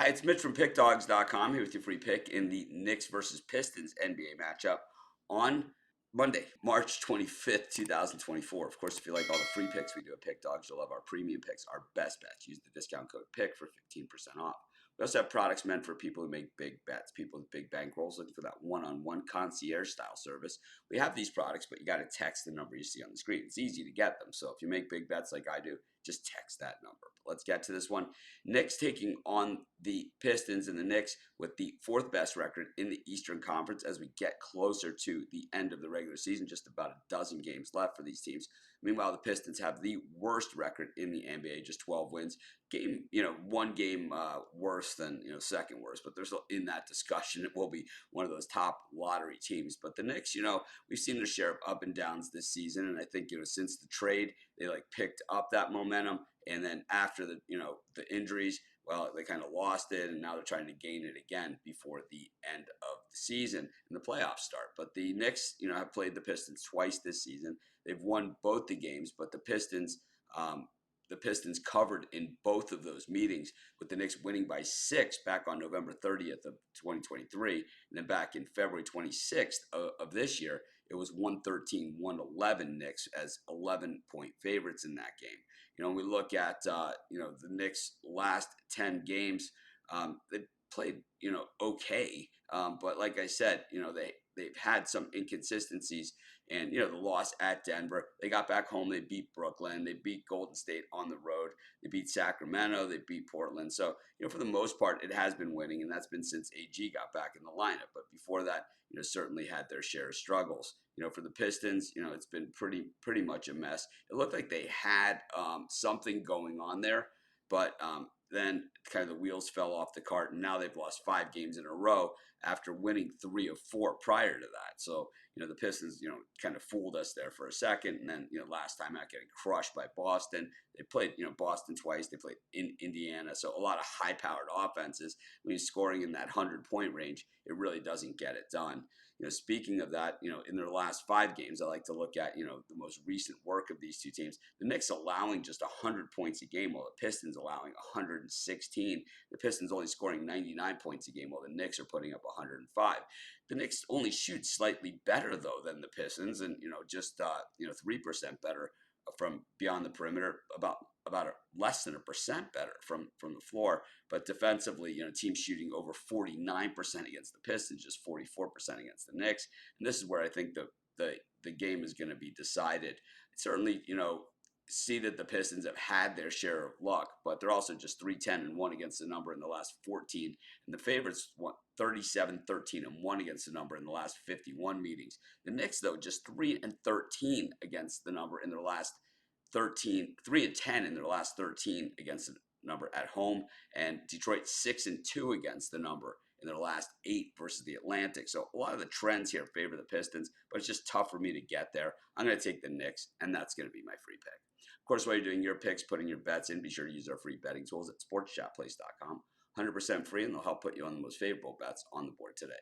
Hi, it's Mitch from Pickdawgz.com here with your free pick in the Knicks versus Pistons NBA matchup on Monday, March 25th, 2024. Of course, if you like all the free picks we do at Pickdawgz, you'll love our premium picks, our best bets. Use the discount code PICK for 15% off. We also have products meant for people who make big bets, people with big bankrolls looking for that one-on-one concierge-style service. We have these products, but you got to text the number you see on the screen. It's easy to get them, so if you make big bets like I do, just text that number. But let's get to this one. Knicks taking on the Pistons, and the Knicks with the fourth best record in the Eastern Conference as we get closer to the end of the regular season. Just about a dozen games left for these teams. Meanwhile, the Pistons have the worst record in the NBA, just 12 wins. One game worse than second worst, but they're still in that discussion. It will be one of those top lottery teams. But the Knicks, we've seen their share of up and downs this season, and I think since the trade, they picked up that momentum, and then after the injuries, well, they kind of lost it, and now they're trying to gain it again before the end of the season and the playoffs start. But the Knicks, have played the Pistons twice this season. They've won both the games, but the Pistons covered in both of those meetings, with the Knicks winning by 6 back on November 30th of 2023. And then back in February 26th of this year, it was 113-111 Knicks as 11-point favorites in that game. When we look at, the Knicks' last 10 games, they played, okay. But like I said, they've had some inconsistencies, and the loss at Denver, they got back home, they beat Brooklyn, they beat Golden State on the road, they beat Sacramento, they beat Portland. So for the most part, it has been winning, and that's been since AG got back in the lineup. But before that, certainly had their share of struggles. For the Pistons, it's been pretty much a mess. It looked like they had something going on there, but then kind of the wheels fell off the cart, and now they've lost 5 games in a row after winning 3 of 4 prior to that. So, the Pistons, kind of fooled us there for a second, and then, last time out getting crushed by Boston. They played, Boston twice. They played in Indiana. So a lot of high-powered offenses. When you're scoring in that 100-point range, it really doesn't get it done. Speaking of that, in their last 5 games, I like to look at, the most recent work of these two teams. The Knicks allowing just 100 points a game, while the Pistons allowing 116. The Pistons only scoring 99 points a game, while the Knicks are putting up 105. The Knicks only shoot slightly better, though, than the Pistons, and, just 3% better from beyond the perimeter, about less than 1% better from the floor. But defensively, teams shooting over 49% against the Pistons, just 44% against the Knicks. And this is where I think the game is going to be decided. Certainly, see that the Pistons have had their share of luck, but they're also just 3-10-1 against the number in the last 14. And the favorites won 37-13-1 against the number in the last 51 meetings. The Knicks, though, just 3-13 against the number in their last 13, 3-10 in their last 13 against the number at home, and Detroit 6-2 against the number in their last 8 versus the Atlantic. So a lot of the trends here favor the Pistons, but it's just tough for me to get there. I'm going to take the Knicks, and that's going to be my free pick. Of course, while you're doing your picks, putting your bets in, be sure to use our free betting tools at sportschatplace.com. 100% free, and they'll help put you on the most favorable bets on the board today.